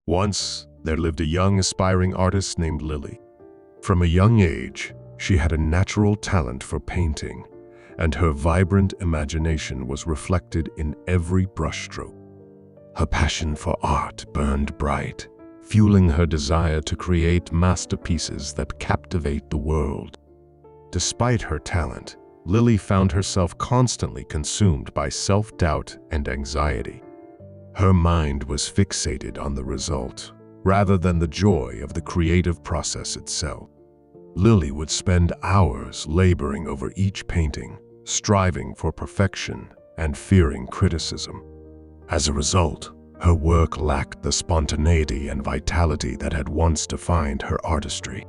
Once, there lived a young aspiring artist named Lily. From a young age, she had a natural talent for painting, and her vibrant imagination was reflected in every brushstroke. Her passion for art burned bright, fueling her desire to create masterpieces that captivate the world. Despite her talent, Lily found herself constantly consumed by self-doubt and anxiety. Her mind was fixated on the result, rather than the joy of the creative process itself. Lily would spend hours laboring over each painting, striving for perfection and fearing criticism. As a result, her work lacked the spontaneity and vitality that had once defined her artistry.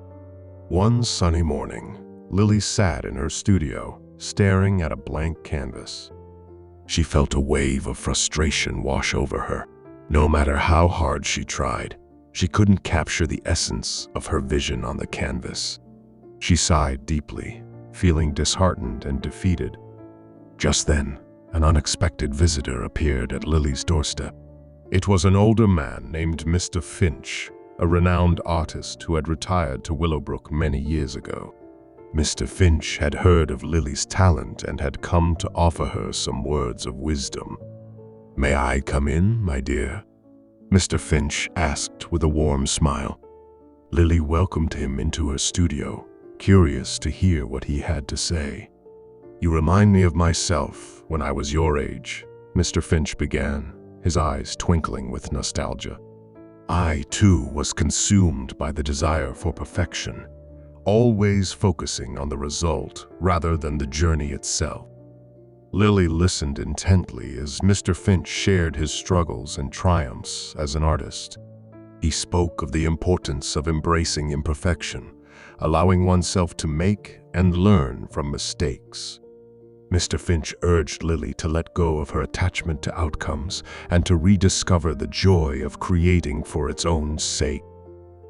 One sunny morning, Lily sat in her studio, staring at a blank canvas. She felt a wave of frustration wash over her. No matter how hard she tried, she couldn't capture the essence of her vision on the canvas. She sighed deeply, feeling disheartened and defeated. Just then, an unexpected visitor appeared at Lily's doorstep. It was an older man named Mr. Finch, a renowned artist who had retired to Willowbrook many years ago. Mr. Finch had heard of Lily's talent and had come to offer her some words of wisdom. "May I come in, my dear?" Mr. Finch asked with a warm smile. Lily welcomed him into her studio, curious to hear what he had to say. "You remind me of myself when I was your age," Mr. Finch began, his eyes twinkling with nostalgia. "I, too, was consumed by the desire for perfection, always focusing on the result rather than the journey itself." Lily listened intently as Mr. Finch shared his struggles and triumphs as an artist. He spoke of the importance of embracing imperfection, allowing oneself to make and learn from mistakes. Mr. Finch urged Lily to let go of her attachment to outcomes and to rediscover the joy of creating for its own sake.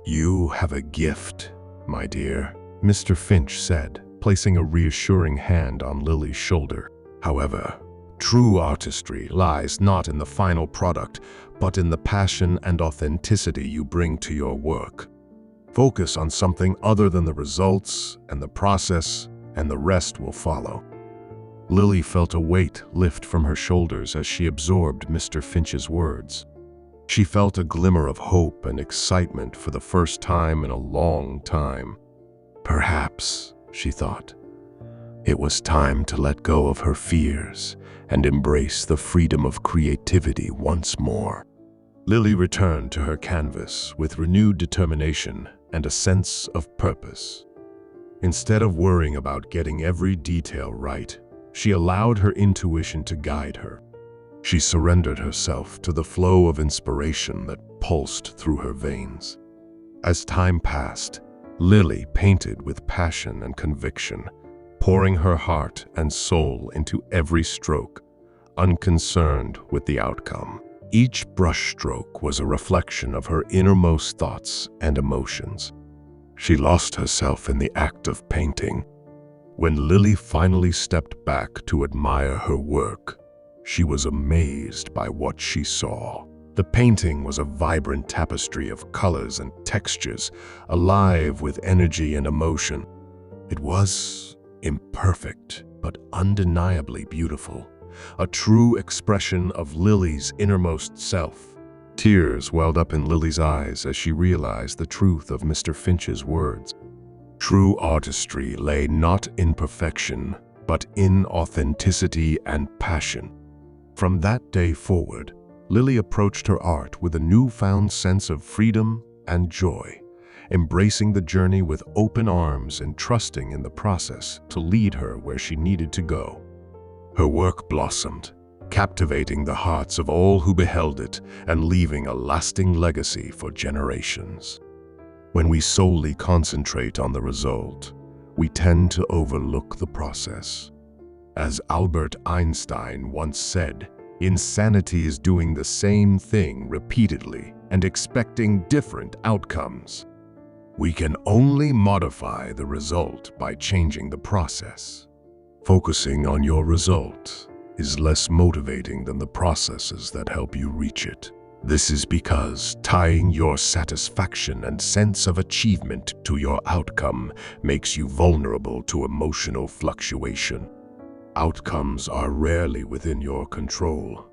"You have a gift, my dear," Mr. Finch said, placing a reassuring hand on Lily's shoulder. "However, true artistry lies not in the final product, but in the passion and authenticity you bring to your work. Focus on something other than the results and the process, and the rest will follow." Lily felt a weight lift from her shoulders as she absorbed Mr. Finch's words. She felt a glimmer of hope and excitement for the first time in a long time. Perhaps, she thought, it was time to let go of her fears and embrace the freedom of creativity once more. Lily returned to her canvas with renewed determination and a sense of purpose. Instead of worrying about getting every detail right, she allowed her intuition to guide her. She surrendered herself to the flow of inspiration that pulsed through her veins. As time passed, Lily painted with passion and conviction, pouring her heart and soul into every stroke, unconcerned with the outcome. Each brushstroke was a reflection of her innermost thoughts and emotions. She lost herself in the act of painting. When Lily finally stepped back to admire her work, she was amazed by what she saw. The painting was a vibrant tapestry of colors and textures, alive with energy and emotion. It was imperfect, but undeniably beautiful, a true expression of Lily's innermost self. Tears welled up in Lily's eyes as she realized the truth of Mr. Finch's words. True artistry lay not in perfection, but in authenticity and passion. From that day forward, Lily approached her art with a newfound sense of freedom and joy, embracing the journey with open arms and trusting in the process to lead her where she needed to go. Her work blossomed, captivating the hearts of all who beheld it and leaving a lasting legacy for generations. When we solely concentrate on the result, we tend to overlook the process. As Albert Einstein once said, insanity is doing the same thing repeatedly and expecting different outcomes. We can only modify the result by changing the process. Focusing on your result is less motivating than the processes that help you reach it. This is because tying your satisfaction and sense of achievement to your outcome makes you vulnerable to emotional fluctuation. Outcomes are rarely within your control.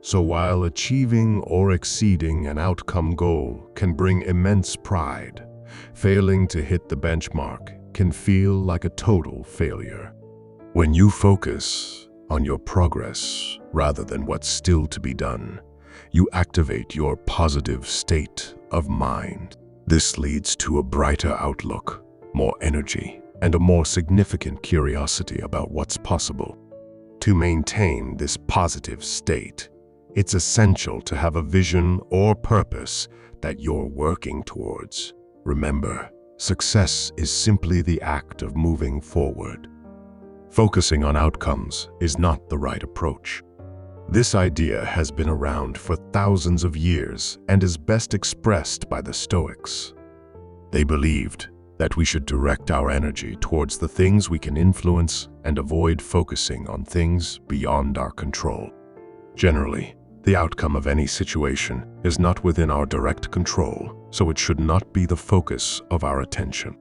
So while achieving or exceeding an outcome goal can bring immense pride, failing to hit the benchmark can feel like a total failure. When you focus on your progress rather than what's still to be done, you activate your positive state of mind. This leads to a brighter outlook, more energy, and a more significant curiosity about what's possible. To maintain this positive state, it's essential to have a vision or purpose that you're working towards. Remember, success is simply the act of moving forward. Focusing on outcomes is not the right approach. This idea has been around for thousands of years and is best expressed by the Stoics. They believed that we should direct our energy towards the things we can influence and avoid focusing on things beyond our control. Generally, the outcome of any situation is not within our direct control, so it should not be the focus of our attention.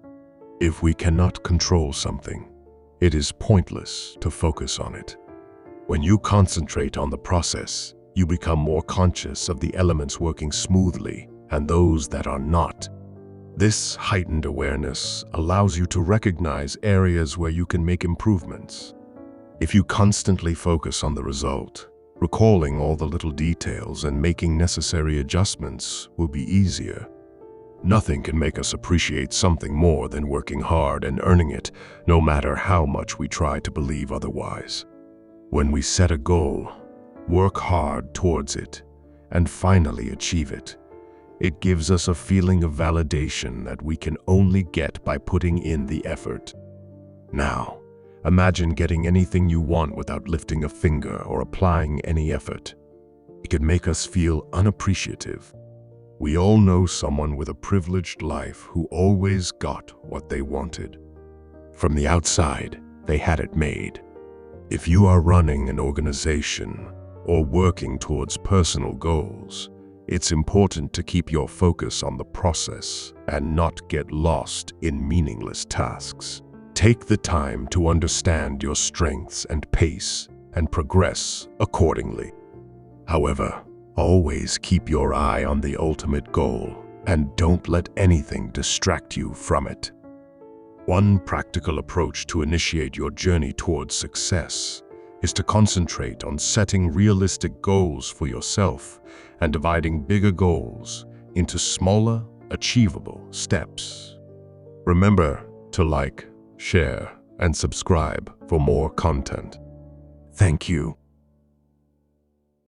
If we cannot control something, it is pointless to focus on it. When you concentrate on the process, you become more conscious of the elements working smoothly and those that are not. This heightened awareness allows you to recognize areas where you can make improvements. If you constantly focus on the result, recalling all the little details and making necessary adjustments will be easier. Nothing can make us appreciate something more than working hard and earning it, no matter how much we try to believe otherwise. When we set a goal, work hard towards it, and finally achieve it, it gives us a feeling of validation that we can only get by putting in the effort. Now, imagine getting anything you want without lifting a finger or applying any effort. It could make us feel unappreciative. We all know someone with a privileged life who always got what they wanted. From the outside, they had it made. If you are running an organization or working towards personal goals, it's important to keep your focus on the process and not get lost in meaningless tasks. Take the time to understand your strengths and pace and progress accordingly. However, always keep your eye on the ultimate goal and don't let anything distract you from it. One practical approach to initiate your journey towards success is to concentrate on setting realistic goals for yourself and dividing bigger goals into smaller, achievable steps. Remember to like, share, and subscribe for more content. Thank you.